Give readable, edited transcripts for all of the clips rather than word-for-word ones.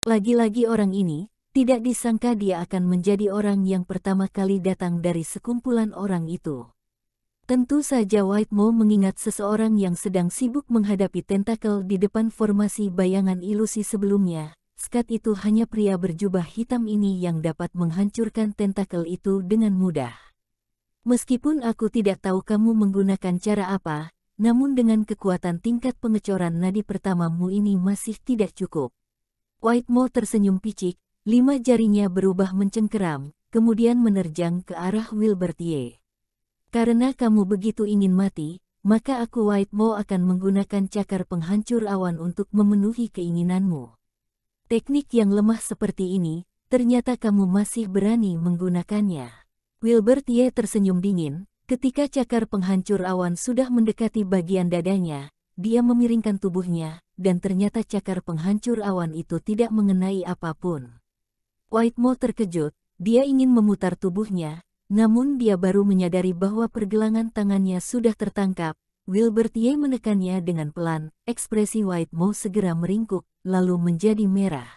Lagi-lagi orang ini, tidak disangka dia akan menjadi orang yang pertama kali datang dari sekumpulan orang itu. Tentu saja White Mo mengingat seseorang yang sedang sibuk menghadapi tentakel di depan formasi bayangan ilusi sebelumnya. Skat itu hanya pria berjubah hitam ini yang dapat menghancurkan tentakel itu dengan mudah. Meskipun aku tidak tahu kamu menggunakan cara apa, namun dengan kekuatan tingkat pengecoran nadi pertamamu ini masih tidak cukup. White Mo tersenyum picik, 5 jarinya berubah mencengkeram, kemudian menerjang ke arah Wilbert Ye. Karena kamu begitu ingin mati, maka aku White Mo akan menggunakan cakar penghancur awan untuk memenuhi keinginanmu. Teknik yang lemah seperti ini, ternyata kamu masih berani menggunakannya. Wilbert Ye tersenyum dingin, ketika cakar penghancur awan sudah mendekati bagian dadanya, dia memiringkan tubuhnya, dan ternyata cakar penghancur awan itu tidak mengenai apapun. White Mo terkejut, dia ingin memutar tubuhnya, namun dia baru menyadari bahwa pergelangan tangannya sudah tertangkap. Wilbert Ye menekannya dengan pelan, ekspresi White Mo segera meringkuk, lalu menjadi merah.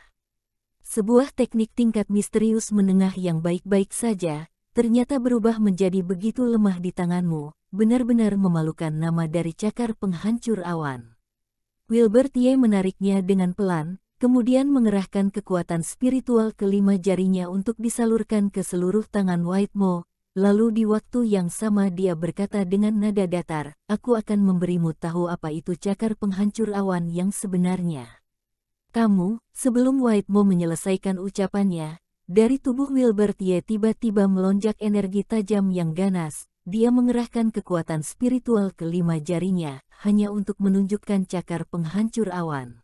Sebuah teknik tingkat misterius menengah yang baik-baik saja, ternyata berubah menjadi begitu lemah di tanganmu, benar-benar memalukan nama dari cakar penghancur awan. Wilbert Ye menariknya dengan pelan, kemudian mengerahkan kekuatan spiritual kelima jarinya untuk disalurkan ke seluruh tangan White Mo, lalu di waktu yang sama dia berkata dengan nada datar, aku akan memberimu tahu apa itu cakar penghancur awan yang sebenarnya. Kamu, sebelum White Mo menyelesaikan ucapannya, dari tubuh Wilbert Ye tiba-tiba melonjak energi tajam yang ganas. Dia mengerahkan kekuatan spiritual kelima jarinya, hanya untuk menunjukkan cakar penghancur awan.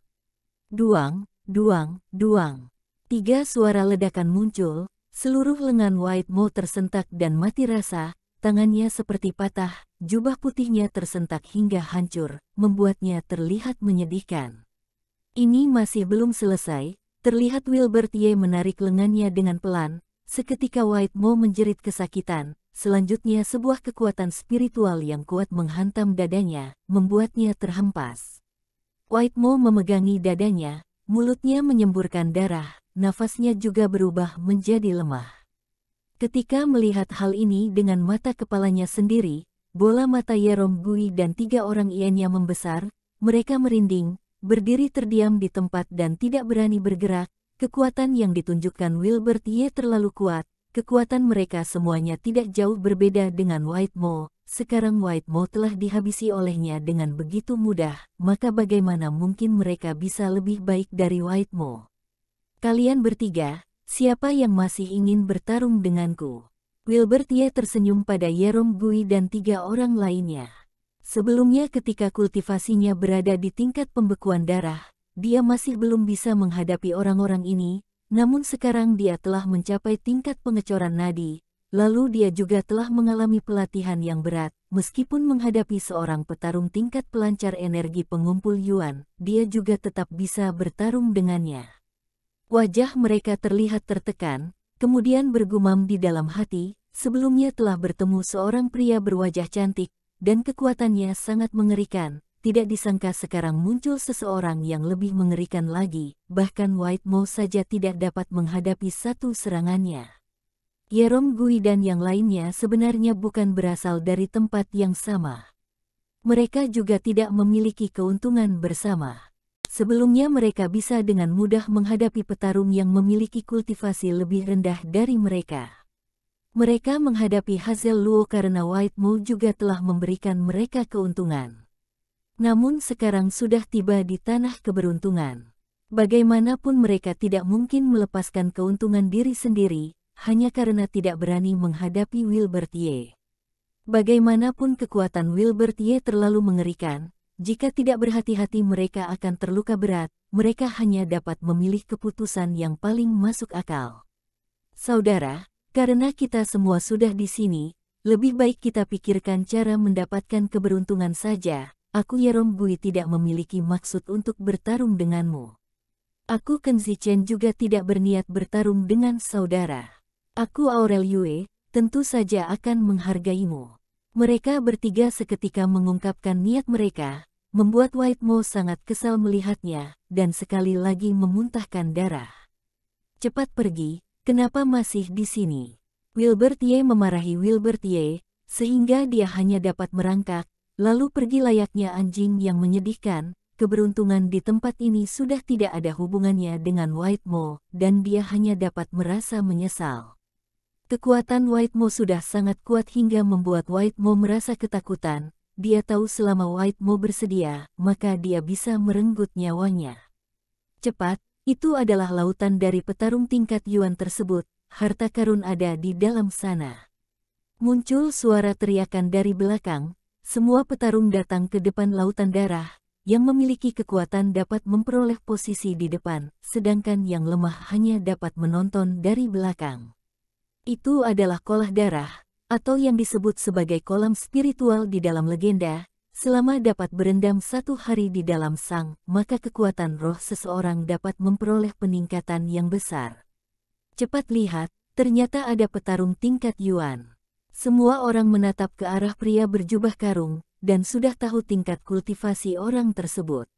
Duang, duang, duang. 3 suara ledakan muncul, seluruh lengan White Mo tersentak dan mati rasa, tangannya seperti patah, jubah putihnya tersentak hingga hancur, membuatnya terlihat menyedihkan. Ini masih belum selesai. Terlihat Wilbert Ye menarik lengannya dengan pelan, seketika White Mo menjerit kesakitan, selanjutnya sebuah kekuatan spiritual yang kuat menghantam dadanya, membuatnya terhempas. White Mo memegangi dadanya, mulutnya menyemburkan darah, nafasnya juga berubah menjadi lemah. Ketika melihat hal ini dengan mata kepalanya sendiri, bola mata Yerom Gui dan 3 orang iennya membesar, mereka merinding, berdiri terdiam di tempat dan tidak berani bergerak. Kekuatan yang ditunjukkan Wilbert Ye terlalu kuat, kekuatan mereka semuanya tidak jauh berbeda dengan White Mo. Sekarang White Mo telah dihabisi olehnya dengan begitu mudah, maka bagaimana mungkin mereka bisa lebih baik dari White Mo? Kalian bertiga, siapa yang masih ingin bertarung denganku? Wilbert Ye tersenyum pada Yerom Gui dan 3 orang lainnya. Sebelumnya ketika kultivasinya berada di tingkat pembekuan darah, dia masih belum bisa menghadapi orang-orang ini, namun sekarang dia telah mencapai tingkat pengecoran nadi, lalu dia juga telah mengalami pelatihan yang berat. Meskipun menghadapi seorang petarung tingkat pelancar energi pengumpul Yuan, dia juga tetap bisa bertarung dengannya. Wajah mereka terlihat tertekan, kemudian bergumam di dalam hati, sebelumnya telah bertemu seorang pria berwajah cantik, dan kekuatannya sangat mengerikan, tidak disangka sekarang muncul seseorang yang lebih mengerikan lagi, bahkan White Mo saja tidak dapat menghadapi satu serangannya. Yerom Gui dan yang lainnya sebenarnya bukan berasal dari tempat yang sama. Mereka juga tidak memiliki keuntungan bersama. Sebelumnya mereka bisa dengan mudah menghadapi petarung yang memiliki kultivasi lebih rendah dari mereka. Mereka menghadapi Hazel Luo karena White Mo juga telah memberikan mereka keuntungan. Namun sekarang sudah tiba di tanah keberuntungan. Bagaimanapun mereka tidak mungkin melepaskan keuntungan diri sendiri, hanya karena tidak berani menghadapi Wilbert Ye. Bagaimanapun kekuatan Wilbert Ye terlalu mengerikan, jika tidak berhati-hati mereka akan terluka berat, mereka hanya dapat memilih keputusan yang paling masuk akal. Saudara, karena kita semua sudah di sini, lebih baik kita pikirkan cara mendapatkan keberuntungan saja. Aku Yerom Gui tidak memiliki maksud untuk bertarung denganmu. Aku Kenzi Chen juga tidak berniat bertarung dengan saudara. Aku Aurel Yue, tentu saja akan menghargaimu. Mereka bertiga seketika mengungkapkan niat mereka, membuat White Mo sangat kesal melihatnya, dan sekali lagi memuntahkan darah. Cepat pergi, kenapa masih di sini? Wilbert Ye memarahi Wilbert Ye, sehingga dia hanya dapat merangkak, lalu pergi layaknya anjing yang menyedihkan. Keberuntungan di tempat ini sudah tidak ada hubungannya dengan White Mo, dan dia hanya dapat merasa menyesal. Kekuatan White Mo sudah sangat kuat hingga membuat White Mo merasa ketakutan. Dia tahu selama White Mo bersedia, maka dia bisa merenggut nyawanya. Cepat, itu adalah lautan dari petarung tingkat Yuan tersebut, harta karun ada di dalam sana. Muncul suara teriakan dari belakang, semua petarung datang ke depan lautan darah. Yang memiliki kekuatan dapat memperoleh posisi di depan, sedangkan yang lemah hanya dapat menonton dari belakang. Itu adalah kolah darah, atau yang disebut sebagai kolam spiritual di dalam legenda. Selama dapat berendam 1 hari di dalam sang, maka kekuatan roh seseorang dapat memperoleh peningkatan yang besar. Cepat lihat, ternyata ada petarung tingkat Yuan. Semua orang menatap ke arah pria berjubah karung, dan sudah tahu tingkat kultivasi orang tersebut.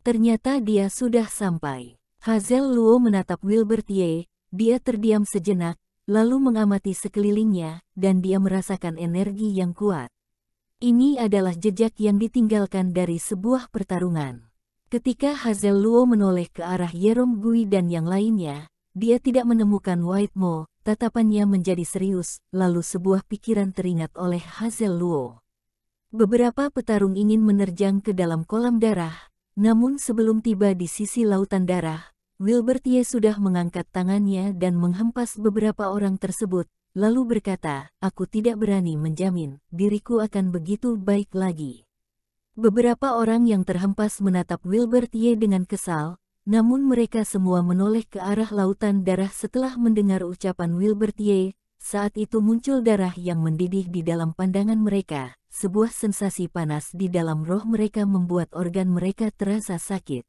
Ternyata dia sudah sampai. Hazel Luo menatap Wilbert Ye, dia terdiam sejenak, lalu mengamati sekelilingnya, dan dia merasakan energi yang kuat. Ini adalah jejak yang ditinggalkan dari sebuah pertarungan. Ketika Hazel Luo menoleh ke arah Yerom Gui dan yang lainnya, dia tidak menemukan White Mo, tatapannya menjadi serius, lalu sebuah pikiran teringat oleh Hazel Luo. Beberapa petarung ingin menerjang ke dalam kolam darah, namun sebelum tiba di sisi lautan darah, Wilbert Ye sudah mengangkat tangannya dan menghempas beberapa orang tersebut, lalu berkata, "Aku tidak berani menjamin diriku akan begitu baik lagi." Beberapa orang yang terhempas menatap Wilbert Ye dengan kesal, namun mereka semua menoleh ke arah lautan darah setelah mendengar ucapan Wilbert Ye. Saat itu muncul darah yang mendidih di dalam pandangan mereka. Sebuah sensasi panas di dalam roh mereka membuat organ mereka terasa sakit.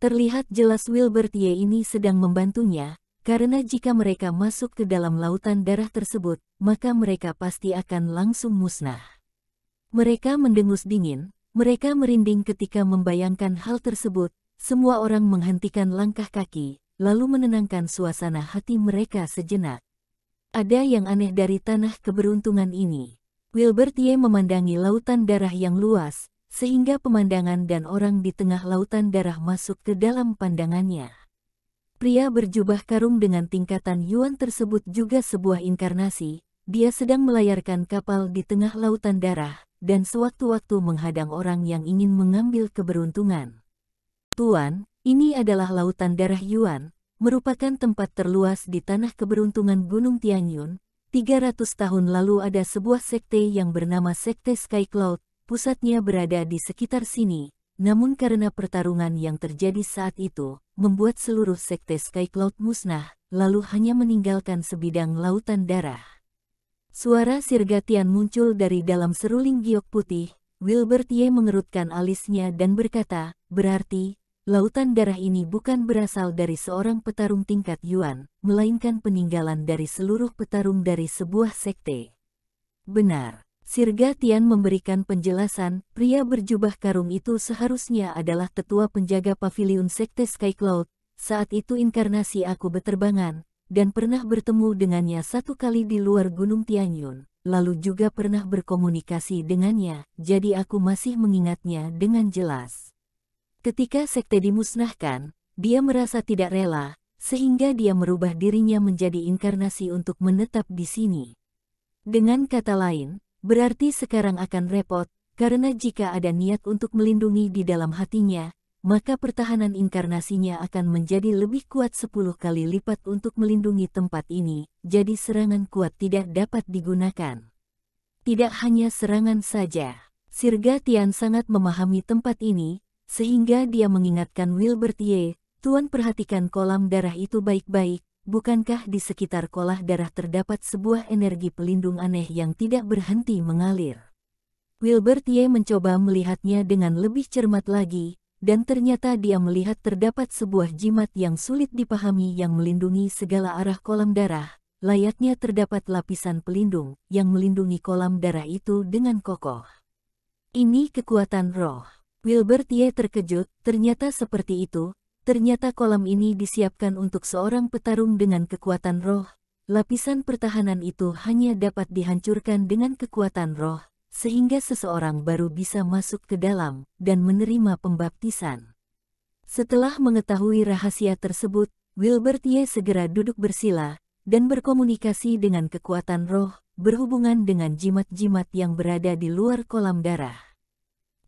Terlihat jelas Wilbert Ye ini sedang membantunya, karena jika mereka masuk ke dalam lautan darah tersebut, maka mereka pasti akan langsung musnah. Mereka mendengus dingin, mereka merinding ketika membayangkan hal tersebut. Semua orang menghentikan langkah kaki, lalu menenangkan suasana hati mereka sejenak. Ada yang aneh dari tanah keberuntungan ini. Wilbert Ye memandangi lautan darah yang luas, sehingga pemandangan dan orang di tengah lautan darah masuk ke dalam pandangannya. Pria berjubah karung dengan tingkatan Yuan tersebut juga sebuah inkarnasi. Dia sedang melayarkan kapal di tengah lautan darah, dan sewaktu-waktu menghadang orang yang ingin mengambil keberuntungan. Tuan, ini adalah lautan darah Yuan, merupakan tempat terluas di tanah keberuntungan Gunung Tianyun. 300 tahun lalu ada sebuah sekte yang bernama Sekte Sky Cloud, pusatnya berada di sekitar sini, namun karena pertarungan yang terjadi saat itu, membuat seluruh Sekte Sky Cloud musnah, lalu hanya meninggalkan sebidang lautan darah. Suara Sirgatian muncul dari dalam seruling giok putih. Wilbert Ye mengerutkan alisnya dan berkata, "Berarti, lautan darah ini bukan berasal dari seorang petarung tingkat Yuan, melainkan peninggalan dari seluruh petarung dari sebuah sekte." Benar. Sirgatian memberikan penjelasan, pria berjubah karung itu seharusnya adalah tetua penjaga paviliun Sekte Sky Cloud. Saat itu inkarnasi aku beterbangan, dan pernah bertemu dengannya 1 kali di luar Gunung Tianyun, lalu juga pernah berkomunikasi dengannya, jadi aku masih mengingatnya dengan jelas. Ketika sekte dimusnahkan, dia merasa tidak rela, sehingga dia merubah dirinya menjadi inkarnasi untuk menetap di sini. Dengan kata lain, berarti sekarang akan repot, karena jika ada niat untuk melindungi di dalam hatinya, maka pertahanan inkarnasinya akan menjadi lebih kuat 10 kali lipat untuk melindungi tempat ini, jadi serangan kuat tidak dapat digunakan. Tidak hanya serangan saja, Sirgatian sangat memahami tempat ini, sehingga dia mengingatkan Wilbert Ye, "Tuan perhatikan kolam darah itu baik-baik, bukankah di sekitar kolah darah terdapat sebuah energi pelindung aneh yang tidak berhenti mengalir?" Wilbert Ye mencoba melihatnya dengan lebih cermat lagi, dan ternyata dia melihat terdapat sebuah jimat yang sulit dipahami yang melindungi segala arah kolam darah. Layaknya terdapat lapisan pelindung yang melindungi kolam darah itu dengan kokoh. Ini kekuatan roh. Wilbert Ye terkejut, ternyata seperti itu, ternyata kolam ini disiapkan untuk seorang petarung dengan kekuatan roh. Lapisan pertahanan itu hanya dapat dihancurkan dengan kekuatan roh, sehingga seseorang baru bisa masuk ke dalam dan menerima pembaptisan. Setelah mengetahui rahasia tersebut, Wilbert Ye segera duduk bersila dan berkomunikasi dengan kekuatan roh, berhubungan dengan jimat-jimat yang berada di luar kolam darah.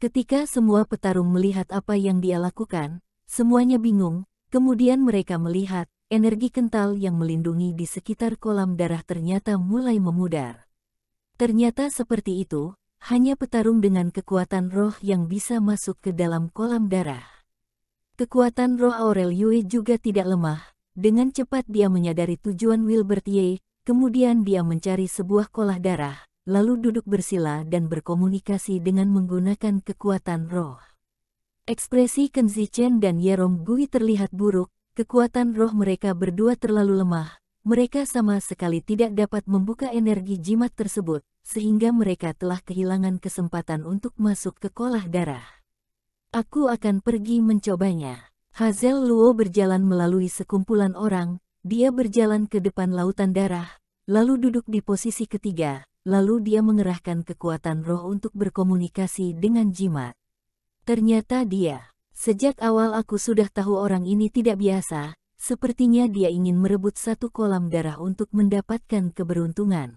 Ketika semua petarung melihat apa yang dia lakukan, semuanya bingung, kemudian mereka melihat energi kental yang melindungi di sekitar kolam darah ternyata mulai memudar. Ternyata seperti itu, hanya petarung dengan kekuatan roh yang bisa masuk ke dalam kolam darah. Kekuatan roh Aurel Yue juga tidak lemah, dengan cepat dia menyadari tujuan Wilbert Ye, kemudian dia mencari sebuah kolah darah, lalu duduk bersila dan berkomunikasi dengan menggunakan kekuatan roh. Ekspresi Ken Zichen dan Yerong Gui terlihat buruk, kekuatan roh mereka berdua terlalu lemah, mereka sama sekali tidak dapat membuka energi jimat tersebut, sehingga mereka telah kehilangan kesempatan untuk masuk ke kolah darah. Aku akan pergi mencobanya. Hazel Luo berjalan melalui sekumpulan orang, dia berjalan ke depan lautan darah, lalu duduk di posisi ketiga. Lalu dia mengerahkan kekuatan roh untuk berkomunikasi dengan jimat. Ternyata sejak awal aku sudah tahu orang ini tidak biasa, sepertinya dia ingin merebut satu kolam darah untuk mendapatkan keberuntungan.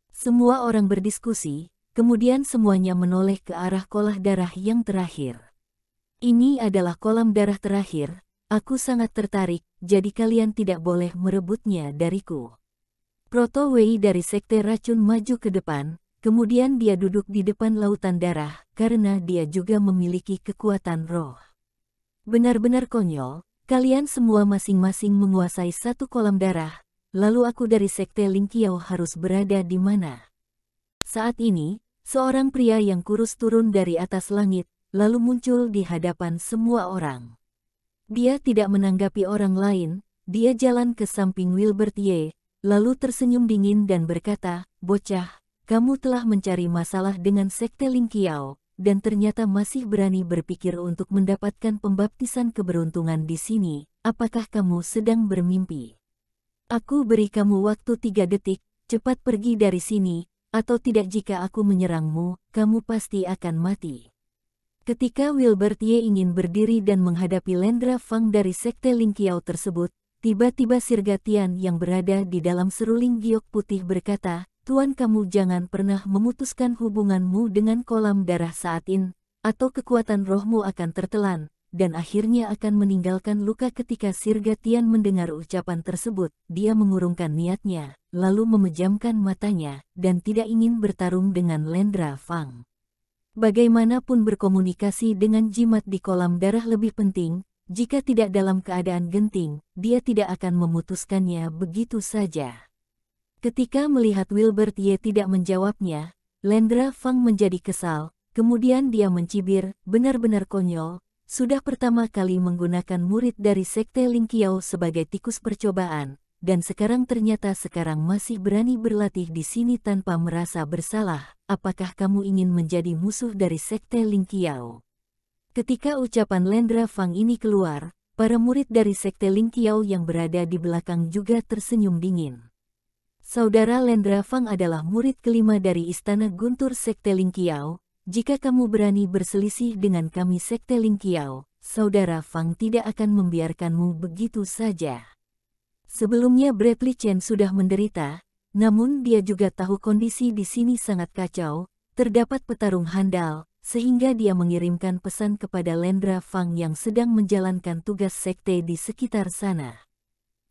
Semua orang berdiskusi, kemudian semuanya menoleh ke arah kolah darah yang terakhir. Ini adalah kolam darah terakhir, aku sangat tertarik, jadi kalian tidak boleh merebutnya dariku. Proto Wei dari Sekte Racun maju ke depan, kemudian dia duduk di depan lautan darah, karena dia juga memiliki kekuatan roh. Benar-benar konyol, kalian semua masing-masing menguasai satu kolam darah, lalu aku dari Sekte Ling Qiao harus berada di mana? Saat ini, seorang pria yang kurus turun dari atas langit, lalu muncul di hadapan semua orang. Dia tidak menanggapi orang lain, dia jalan ke samping Wilbert Ye, lalu tersenyum dingin dan berkata, "Bocah, kamu telah mencari masalah dengan Sekte Ling Qiao, dan ternyata masih berani berpikir untuk mendapatkan pembaptisan keberuntungan di sini. Apakah kamu sedang bermimpi? Aku beri kamu waktu 3 detik, cepat pergi dari sini, atau tidak jika aku menyerangmu, kamu pasti akan mati." Ketika Wilbert Ye ingin berdiri dan menghadapi Lendra Fang dari Sekte Ling Qiao tersebut, tiba-tiba Sirga Tian yang berada di dalam seruling giok putih berkata, "Tuan, kamu jangan pernah memutuskan hubunganmu dengan kolam darah saat ini, atau kekuatan rohmu akan tertelan, dan akhirnya akan meninggalkan luka." Ketika Sirga Tian mendengar ucapan tersebut, dia mengurungkan niatnya, lalu memejamkan matanya, dan tidak ingin bertarung dengan Lendra Fang. Bagaimanapun berkomunikasi dengan jimat di kolam darah lebih penting, jika tidak dalam keadaan genting, dia tidak akan memutuskannya begitu saja. Ketika melihat Wilbert Ye tidak menjawabnya, Lendra Fang menjadi kesal, kemudian dia mencibir, "Benar-benar konyol, sudah pertama kali menggunakan murid dari Sekte Ling Qiao sebagai tikus percobaan, dan ternyata sekarang masih berani berlatih di sini tanpa merasa bersalah. Apakah kamu ingin menjadi musuh dari Sekte Ling Qiao?" Ketika ucapan Lendra Fang ini keluar, para murid dari Sekte Ling Qiao yang berada di belakang juga tersenyum dingin. "Saudara Lendra Fang adalah murid kelima dari Istana Guntur Sekte Ling Qiao. Jika kamu berani berselisih dengan kami Sekte Ling Qiao, Saudara Fang tidak akan membiarkanmu begitu saja." Sebelumnya Bradley Chen sudah menderita, namun dia juga tahu kondisi di sini sangat kacau, terdapat petarung handal, sehingga dia mengirimkan pesan kepada Lendra Fang yang sedang menjalankan tugas sekte di sekitar sana.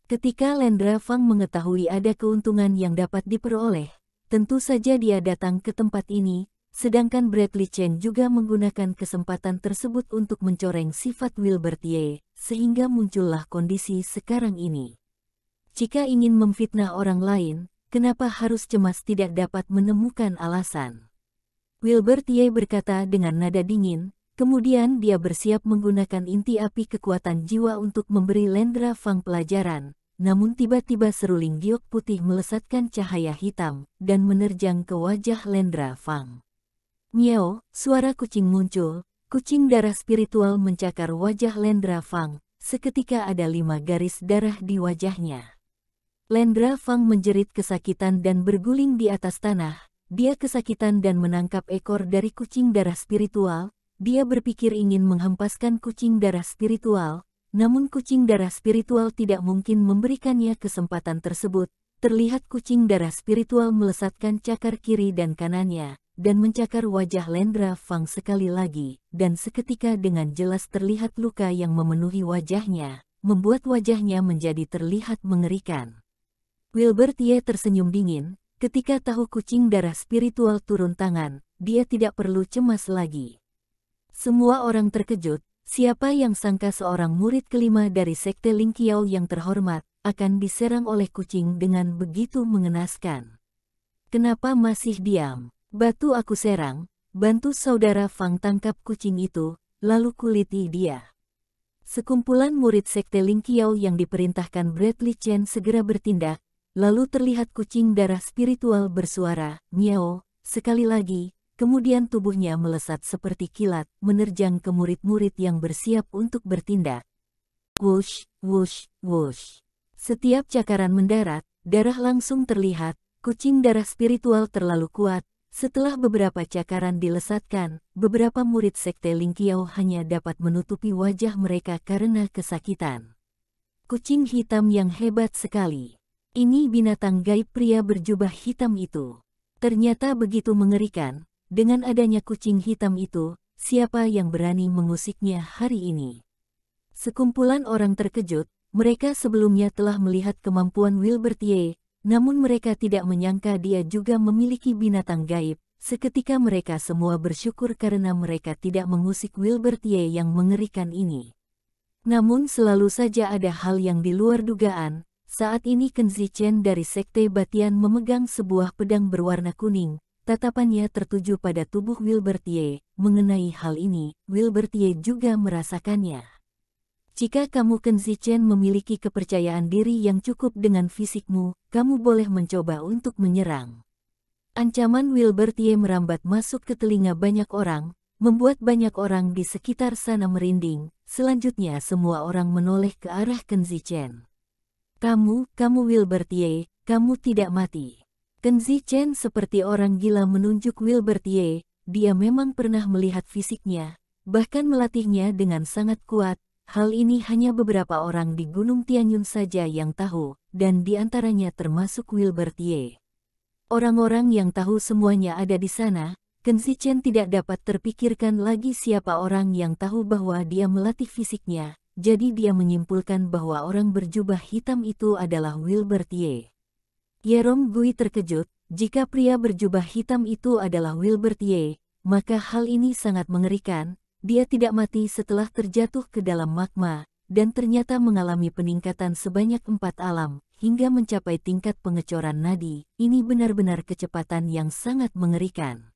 Ketika Lendra Fang mengetahui ada keuntungan yang dapat diperoleh, tentu saja dia datang ke tempat ini, sedangkan Bradley Chen juga menggunakan kesempatan tersebut untuk mencoreng sifat Wilbert Ye, sehingga muncullah kondisi sekarang ini. Jika ingin memfitnah orang lain, kenapa harus cemas tidak dapat menemukan alasan? Wilbert Ye berkata dengan nada dingin, kemudian dia bersiap menggunakan inti api kekuatan jiwa untuk memberi Lendra Fang pelajaran, namun tiba-tiba seruling giok putih melesatkan cahaya hitam, dan menerjang ke wajah Lendra Fang. "Miao," suara kucing muncul, Kucing darah spiritual mencakar wajah Lendra Fang, seketika ada 5 garis darah di wajahnya. Lendra Fang menjerit kesakitan dan berguling di atas tanah. Dia kesakitan dan menangkap ekor dari kucing darah spiritual. Dia berpikir ingin menghempaskan kucing darah spiritual, namun kucing darah spiritual tidak mungkin memberikannya kesempatan tersebut. Terlihat kucing darah spiritual melesatkan cakar kiri dan kanannya, dan mencakar wajah Lendra Fang sekali lagi, dan seketika dengan jelas terlihat luka yang memenuhi wajahnya, membuat wajahnya menjadi terlihat mengerikan. Wilbert Ye tersenyum dingin, ketika tahu kucing darah spiritual turun tangan, dia tidak perlu cemas lagi. Semua orang terkejut, siapa yang sangka seorang murid kelima dari Sekte Ling Qiao yang terhormat, akan diserang oleh kucing dengan begitu mengenaskan. Kenapa masih diam? Batu aku serang, bantu saudara Fang tangkap kucing itu, lalu kuliti dia. Sekumpulan murid Sekte Ling Qiao yang diperintahkan Bradley Chen segera bertindak. Lalu terlihat kucing darah spiritual bersuara, "Miao," sekali lagi, kemudian tubuhnya melesat seperti kilat, menerjang ke murid-murid yang bersiap untuk bertindak. Wush, wush, wush. Setiap cakaran mendarat, darah langsung terlihat, kucing darah spiritual terlalu kuat. Setelah beberapa cakaran dilesatkan, beberapa murid Sekte Ling Qiao hanya dapat menutupi wajah mereka karena kesakitan. Kucing hitam yang hebat sekali. Ini binatang gaib pria berjubah hitam itu. Ternyata begitu mengerikan, dengan adanya kucing hitam itu, siapa yang berani mengusiknya hari ini? Sekumpulan orang terkejut, mereka sebelumnya telah melihat kemampuan Wilbert Ye, namun mereka tidak menyangka dia juga memiliki binatang gaib. Seketika mereka semua bersyukur karena mereka tidak mengusik Wilbert Ye yang mengerikan ini. Namun selalu saja ada hal yang di luar dugaan. Saat ini Ken Zichen dari Sekte Batian memegang sebuah pedang berwarna kuning, tatapannya tertuju pada tubuh Wilbert Ye. Mengenai hal ini, Wilbert Ye juga merasakannya. Jika kamu Ken Zichen memiliki kepercayaan diri yang cukup dengan fisikmu, kamu boleh mencoba untuk menyerang. Ancaman Wilbert Ye merambat masuk ke telinga banyak orang, membuat banyak orang di sekitar sana merinding. Selanjutnya semua orang menoleh ke arah Ken Zichen. Kamu Wilbert Ye, kamu tidak mati. Ken Zichen seperti orang gila menunjuk Wilbert Ye, dia memang pernah melihat fisiknya, bahkan melatihnya dengan sangat kuat. Hal ini hanya beberapa orang di Gunung Tianyun saja yang tahu, dan di antaranya termasuk Wilbert Ye. Orang-orang yang tahu semuanya ada di sana. Ken Zichen tidak dapat terpikirkan lagi siapa orang yang tahu bahwa dia melatih fisiknya. Jadi dia menyimpulkan bahwa orang berjubah hitam itu adalah Wilbert Ye. Yerom Gui terkejut, jika pria berjubah hitam itu adalah Wilbert Ye, maka hal ini sangat mengerikan. Dia tidak mati setelah terjatuh ke dalam magma, dan ternyata mengalami peningkatan sebanyak 4 alam, hingga mencapai tingkat pengecoran nadi. Ini benar-benar kecepatan yang sangat mengerikan.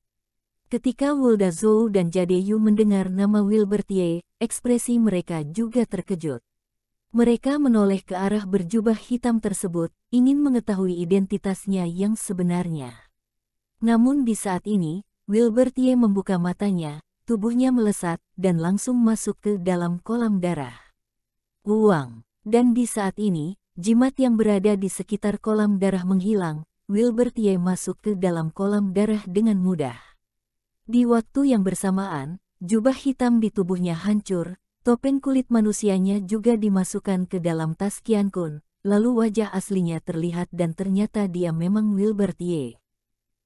Ketika Wulda Zhou dan Jade Yu mendengar nama Wilbert Ye, ekspresi mereka juga terkejut. Mereka menoleh ke arah berjubah hitam tersebut, ingin mengetahui identitasnya yang sebenarnya. Namun di saat ini, Wilbert Ye membuka matanya, tubuhnya melesat, dan langsung masuk ke dalam kolam darah. Uang. Dan di saat ini, jimat yang berada di sekitar kolam darah menghilang, Wilbert Ye masuk ke dalam kolam darah dengan mudah. Di waktu yang bersamaan, jubah hitam di tubuhnya hancur, topeng kulit manusianya juga dimasukkan ke dalam tas Qian Kun, lalu wajah aslinya terlihat dan ternyata dia memang Wilbert Ye.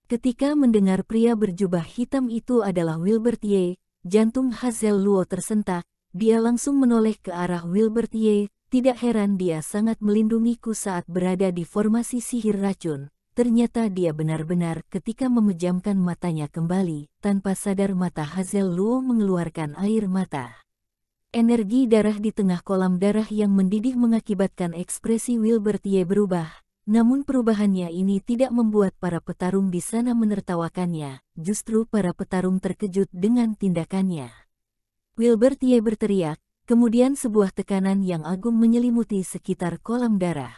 Ketika mendengar pria berjubah hitam itu adalah Wilbert Ye, jantung Hazel Luo tersentak, dia langsung menoleh ke arah Wilbert Ye. Tidak heran dia sangat melindungiku saat berada di formasi sihir racun. Ternyata dia benar-benar ketika memejamkan matanya kembali, tanpa sadar mata Hazel Luo mengeluarkan air mata. Energi darah di tengah kolam darah yang mendidih mengakibatkan ekspresi Wilbert Ye berubah, namun perubahannya ini tidak membuat para petarung di sana menertawakannya, justru para petarung terkejut dengan tindakannya. Wilbert Ye berteriak, kemudian sebuah tekanan yang agung menyelimuti sekitar kolam darah.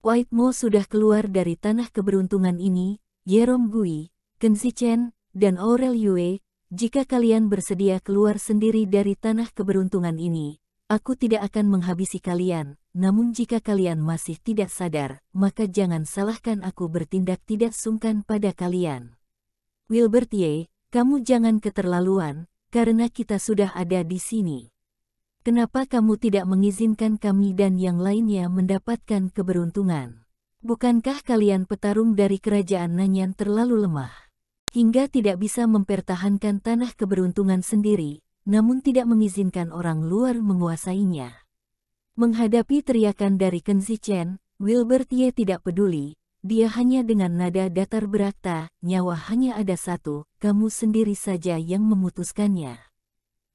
White Mo sudah keluar dari tanah keberuntungan ini, Yerom Gui, Ken Zichen, dan Aurel Yue, jika kalian bersedia keluar sendiri dari tanah keberuntungan ini, aku tidak akan menghabisi kalian. Namun jika kalian masih tidak sadar, maka jangan salahkan aku bertindak tidak sungkan pada kalian. Wilbertie, kamu jangan keterlaluan, karena kita sudah ada di sini. Kenapa kamu tidak mengizinkan kami dan yang lainnya mendapatkan keberuntungan? Bukankah kalian petarung dari kerajaan Nanyan terlalu lemah, hingga tidak bisa mempertahankan tanah keberuntungan sendiri, namun tidak mengizinkan orang luar menguasainya? Menghadapi teriakan dari Kenzi Chen, Wilbertie tidak peduli. Dia hanya dengan nada datar berkata, nyawa hanya ada satu, kamu sendiri saja yang memutuskannya.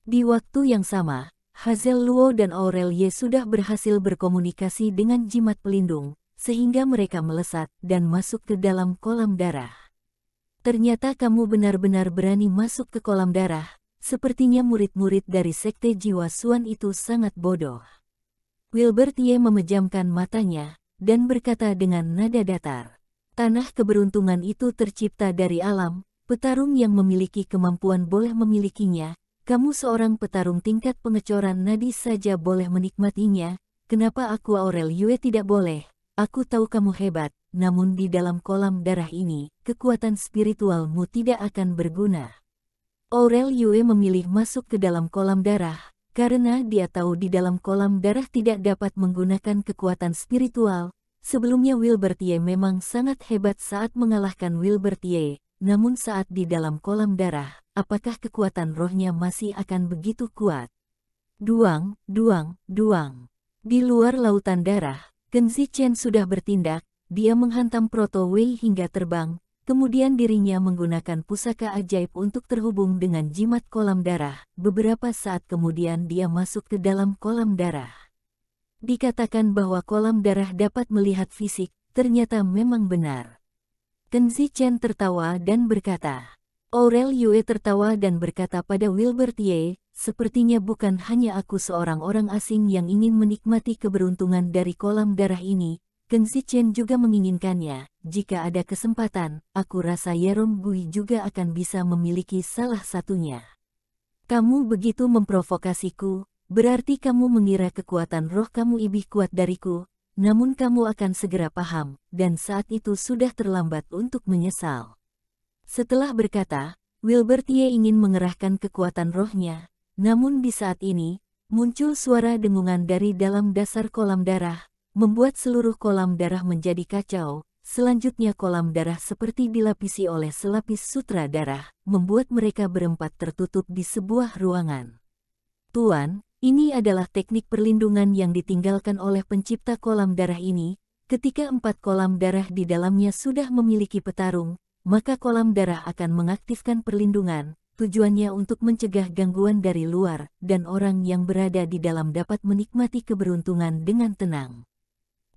Di waktu yang sama, Hazel Luo dan Aurelie sudah berhasil berkomunikasi dengan jimat pelindung, sehingga mereka melesat dan masuk ke dalam kolam darah. Ternyata kamu benar-benar berani masuk ke kolam darah, sepertinya murid-murid dari Sekte Jiwa Suan itu sangat bodoh. Wilbertie memejamkan matanya, dan berkata dengan nada datar. Tanah keberuntungan itu tercipta dari alam, petarung yang memiliki kemampuan boleh memilikinya. Kamu seorang petarung tingkat pengecoran nadi saja boleh menikmatinya, kenapa aku Aurelie tidak boleh? Aku tahu kamu hebat, namun di dalam kolam darah ini, kekuatan spiritualmu tidak akan berguna. Aurelie memilih masuk ke dalam kolam darah, karena dia tahu di dalam kolam darah tidak dapat menggunakan kekuatan spiritual. Sebelumnya Wilbertie memang sangat hebat saat mengalahkan Wilbertie, namun saat di dalam kolam darah, apakah kekuatan rohnya masih akan begitu kuat? Duang, duang, duang. Di luar lautan darah, Kenzi Chen sudah bertindak, dia menghantam Proto Wei hingga terbang, kemudian dirinya menggunakan pusaka ajaib untuk terhubung dengan jimat kolam darah. Beberapa saat kemudian dia masuk ke dalam kolam darah. Dikatakan bahwa kolam darah dapat melihat fisik, ternyata memang benar. Kenzi Chen tertawa dan berkata. Aurelie tertawa dan berkata pada Wilbertie, sepertinya bukan hanya aku seorang orang asing yang ingin menikmati keberuntungan dari kolam darah ini, Kenzi Chen juga menginginkannya. Jika ada kesempatan, aku rasa Yerong Gui juga akan bisa memiliki salah satunya. Kamu begitu memprovokasiku, berarti kamu mengira kekuatan roh kamu lebih kuat dariku, namun kamu akan segera paham, dan saat itu sudah terlambat untuk menyesal. Setelah berkata, Wilbertie ingin mengerahkan kekuatan rohnya, namun di saat ini, muncul suara dengungan dari dalam dasar kolam darah, membuat seluruh kolam darah menjadi kacau. Selanjutnya kolam darah seperti dilapisi oleh selapis sutra darah, membuat mereka berempat tertutup di sebuah ruangan. Tuan, ini adalah teknik perlindungan yang ditinggalkan oleh pencipta kolam darah ini. Ketika 4 kolam darah di dalamnya sudah memiliki petarung, maka kolam darah akan mengaktifkan perlindungan, tujuannya untuk mencegah gangguan dari luar, dan orang yang berada di dalam dapat menikmati keberuntungan dengan tenang.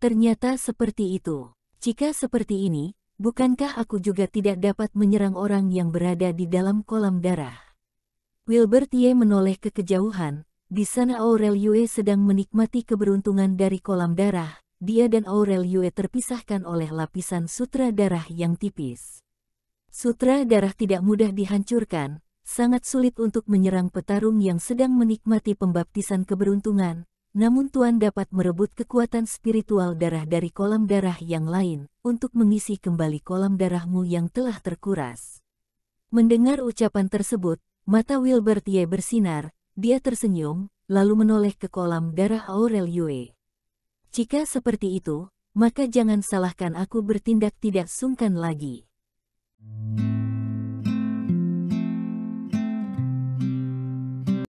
Ternyata seperti itu. Jika seperti ini, bukankah aku juga tidak dapat menyerang orang yang berada di dalam kolam darah? Wilbertie menoleh ke kejauhan, di sana Aurelie sedang menikmati keberuntungan dari kolam darah. Dia dan Aurelie terpisahkan oleh lapisan sutra darah yang tipis. Sutra darah tidak mudah dihancurkan, sangat sulit untuk menyerang petarung yang sedang menikmati pembaptisan keberuntungan, namun Tuan dapat merebut kekuatan spiritual darah dari kolam darah yang lain, untuk mengisi kembali kolam darahmu yang telah terkuras. Mendengar ucapan tersebut, mata Wilbertie bersinar, dia tersenyum, lalu menoleh ke kolam darah Aurelie. Jika seperti itu, maka jangan salahkan aku bertindak tidak sungkan lagi.